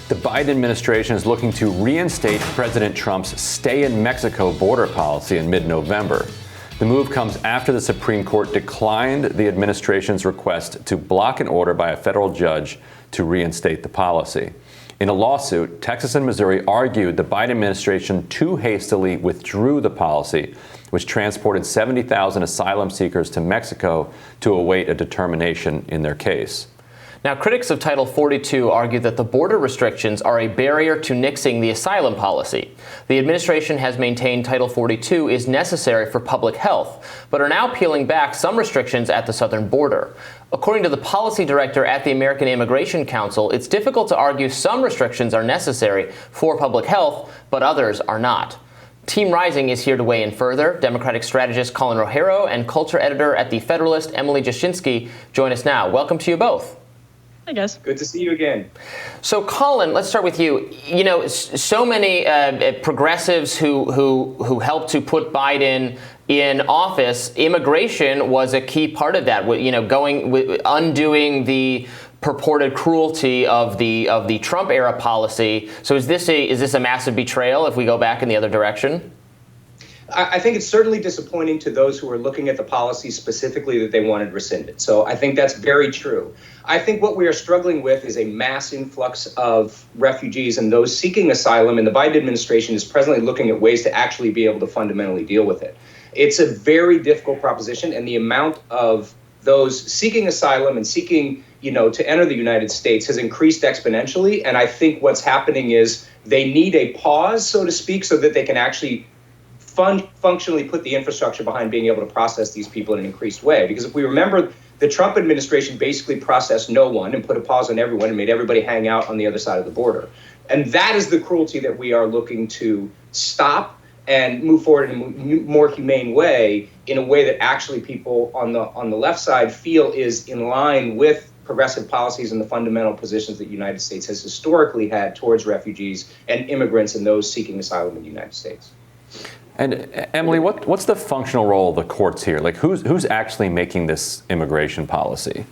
The Biden administration is looking to reinstate President Trump's stay in Mexico border policy in mid-November. The move comes after the Supreme Court declined the administration's request to block an order by a federal judge to reinstate the policy. In a lawsuit, Texas and Missouri argued the Biden administration too hastily withdrew the policy, which transported 70,000 asylum seekers to Mexico to await a determination in their case. Now, critics of Title 42 argue that the border restrictions are a barrier to nixing the asylum policy. The administration has maintained Title 42 is necessary for public health, but are now peeling back some restrictions at the southern border. According to the policy director at the American Immigration Council, it's difficult to argue some restrictions are necessary for public health, but others are not. Team Rising is here to weigh in further. Democratic strategist Colin Rogero and culture editor at The Federalist, Emily Jashinsky, join us now. Welcome to you both. Hi, guys. Good to see you again. So, Colin, let's start with you. You know, so many progressives who helped to put Biden in office, immigration was a key part of that. You know, undoing the purported cruelty of the Trump era policy. So, is this a massive betrayal if we go back in the other direction? I think it's certainly disappointing to those who are looking at the policy specifically that they wanted rescinded. So I think that's very true. I think what we are struggling with is a mass influx of refugees and those seeking asylum, and the Biden administration is presently looking at ways to actually be able to fundamentally deal with it. It's a very difficult proposition, and the amount of those seeking asylum and seeking, to enter the United States has increased exponentially. And I think what's happening is they need a pause, so to speak, so that they can actually functionally put the infrastructure behind being able to process these people in an increased way. Because if we remember, the Trump administration basically processed no one and put a pause on everyone and made everybody hang out on the other side of the border. And that is the cruelty that we are looking to stop and move forward in a more humane way, in a way that actually people on the left side feel is in line with progressive policies and the fundamental positions that the United States has historically had towards refugees and immigrants and those seeking asylum in the United States. And Emily, what's the functional role of the courts here? Like, who's actually making this immigration policy?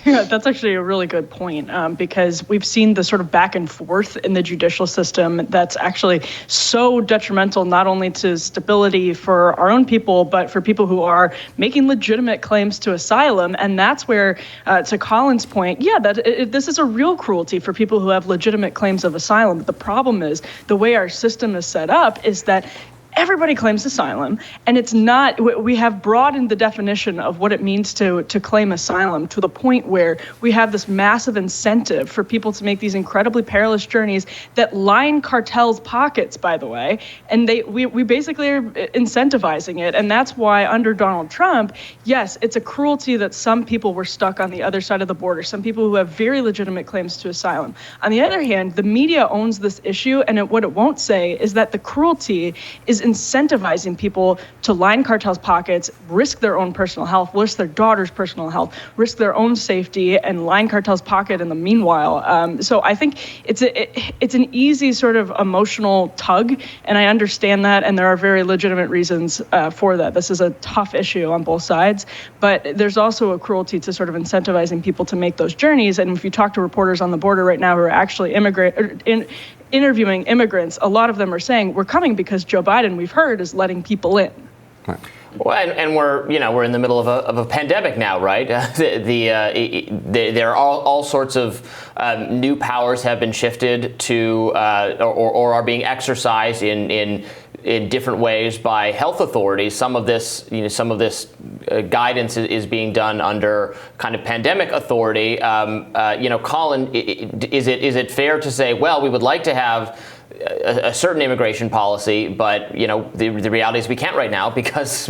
Yeah, that's actually a really good point, because we've seen the sort of back and forth in the judicial system that's actually so detrimental not only to stability for our own people, but for people who are making legitimate claims to asylum. And that's where, to Colin's point, this is a real cruelty for people who have legitimate claims of asylum. But the problem is the way our system is set up is that everybody claims asylum, and it's not, we have broadened the definition of what it means to claim asylum to the point where we have this massive incentive for people to make these incredibly perilous journeys that line cartels' pockets, by the way, and we basically are incentivizing it. And that's why under Donald Trump, yes, it's a cruelty that some people were stuck on the other side of the border, some people who have very legitimate claims to asylum. On the other hand, the media owns this issue, and what it won't say is that the cruelty is incentivizing people to line cartels' pockets, risk their own personal health, risk their daughter's personal health, risk their own safety, and line cartels' pocket in the meanwhile. So I think it's an easy sort of emotional tug, and I understand that, and there are very legitimate reasons for that. This is a tough issue on both sides, but there's also a cruelty to sort of incentivizing people to make those journeys. And if you talk to reporters on the border right now who are actually interviewing immigrants, a lot of them are saying, we're coming because Joe Biden, we've heard, is letting people in. Right. Well, and we're in the middle of a pandemic now, right? There are all sorts of new powers have been shifted to or are being exercised in different ways by health authorities. Some of this guidance is being done under kind of pandemic authority. Colin, is it fair to say, well, we would like to have a certain immigration policy, but the reality is we can't right now because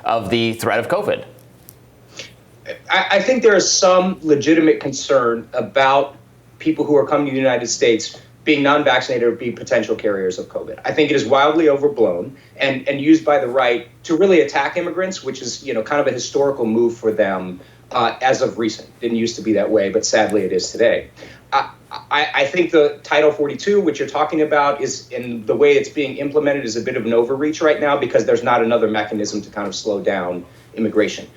of the threat of COVID? I think there is some legitimate concern about people who are coming to the United States being non-vaccinated or being potential carriers of COVID. I think it is wildly overblown and used by the right to really attack immigrants, which is kind of a historical move for them as of recent. Didn't used to be that way, but sadly it is today. I think the Title 42, which you're talking about, is in the way it's being implemented is a bit of an overreach right now because there's not another mechanism to kind of slow down immigration.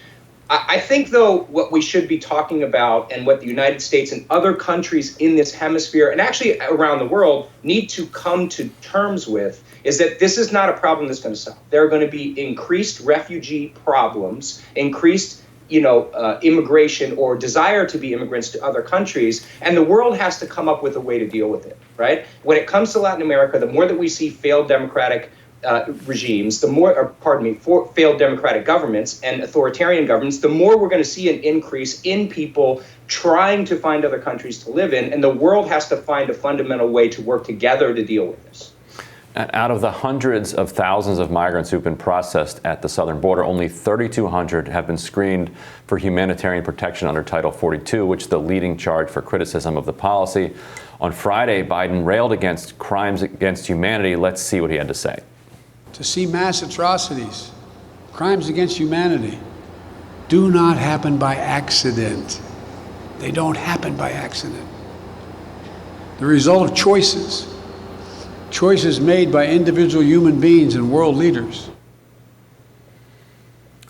I think, though, what we should be talking about and what the United States and other countries in this hemisphere and actually around the world need to come to terms with is that this is not a problem that's going to solve. There are going to be increased refugee problems, increased immigration or desire to be immigrants to other countries, and the world has to come up with a way to deal with it, right? When it comes to Latin America, the more that we see failed democratic regimes, failed democratic governments and authoritarian governments, the more we're going to see an increase in people trying to find other countries to live in, and the world has to find a fundamental way to work together to deal with this. Out of the hundreds of thousands of migrants who've been processed at the southern border, only 3,200 have been screened for humanitarian protection under Title 42, which is the leading charge for criticism of the policy. On Friday, Biden railed against crimes against humanity. Let's see what he had to say. To see mass atrocities, crimes against humanity, do not happen by accident. They don't happen by accident. The result of choices made by individual human beings and world leaders.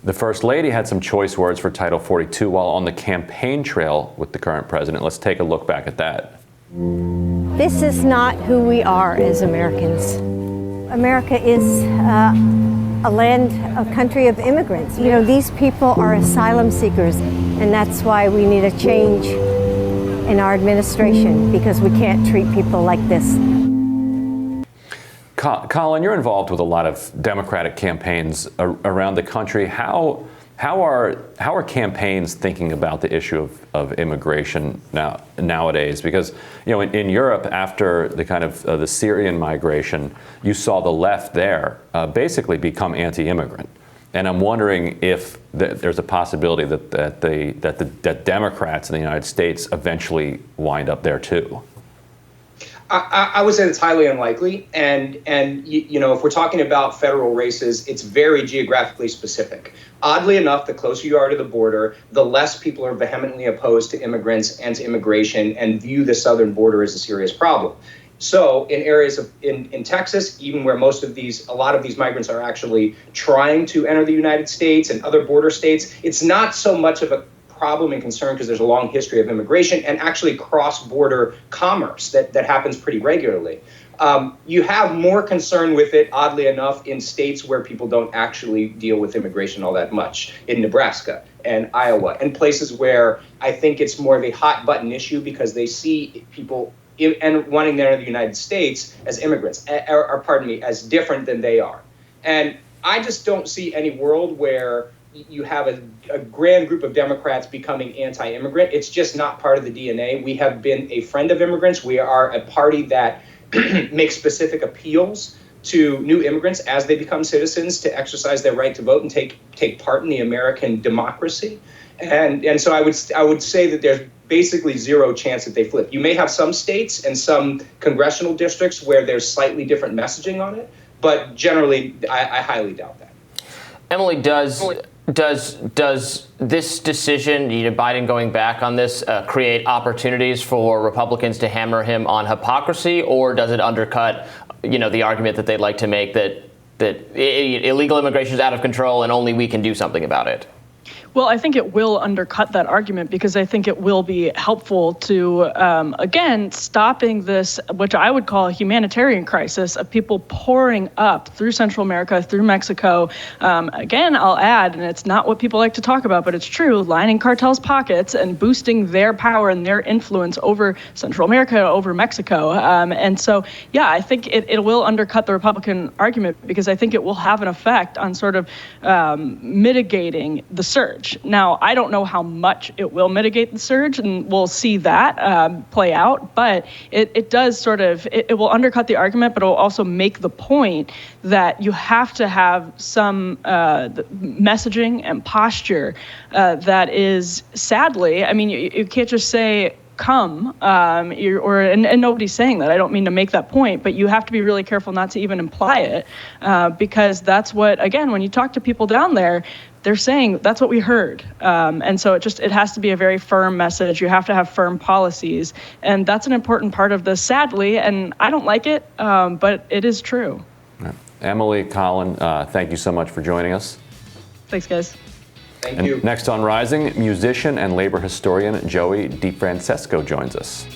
The First Lady had some choice words for Title 42 while on the campaign trail with the current president. Let's take a look back at that. This is not who we are as Americans. America is a country of immigrants. These people are asylum seekers, and that's why we need a change in our administration, because we can't treat people like this. Colin, you're involved with a lot of Democratic campaigns around the country. How are campaigns thinking about the issue of immigration nowadays? Because in Europe, after the kind of the Syrian migration, you saw the left there basically become anti-immigrant, and I'm wondering if there's a possibility that Democrats in the United States eventually wind up there too. I would say it's highly unlikely. And if we're talking about federal races, it's very geographically specific. Oddly enough, the closer you are to the border, the less people are vehemently opposed to immigrants and to immigration and view the southern border as a serious problem. So in areas in Texas, even where a lot of these migrants are actually trying to enter the United States and other border states, it's not so much of a problem and concern because there's a long history of immigration and actually cross-border commerce that happens pretty regularly. You have more concern with it, oddly enough, in states where people don't actually deal with immigration all that much, in Nebraska and Iowa, and places where I think it's more of a hot button issue because they see people and wanting to enter the United States as immigrants, as different than they are. And I just don't see any world where you have a grand group of Democrats becoming anti-immigrant. It's just not part of the DNA. We have been a friend of immigrants. We are a party that makes specific appeals to new immigrants as they become citizens to exercise their right to vote and take part in the American democracy. And so I would say that there's basically zero chance that they flip. You may have some states and some congressional districts where there's slightly different messaging on it, but generally I highly doubt that. Emily, does this decision, Biden going back on this, create opportunities for Republicans to hammer him on hypocrisy, or does it undercut, the argument that they'd like to make that illegal immigration is out of control and only we can do something about it? Well, I think it will undercut that argument because I think it will be helpful to, again, stopping this, which I would call a humanitarian crisis of people pouring up through Central America, through Mexico. Again, I'll add, and it's not what people like to talk about, but it's true, lining cartels' pockets and boosting their power and their influence over Central America, over Mexico. And so, yeah, I think it will undercut the Republican argument because I think it will have an effect on sort of mitigating the surge. Now, I don't know how much it will mitigate the surge, and we'll see that play out, but it does sort of, it will undercut the argument, but it will also make the point that you have to have some messaging and posture that is, sadly, I mean, you can't just say, come, and nobody's saying that. I don't mean to make that point, but you have to be really careful not to even imply it, because that's what, again, when you talk to people down there, they're saying that's what we heard. And so it has to be a very firm message. You have to have firm policies. And that's an important part of this, sadly, and I don't like it, but it is true. Emily, Colin, thank you so much for joining us. Thanks, guys. Thank you. Next on Rising, musician and labor historian Joey DeFrancesco joins us.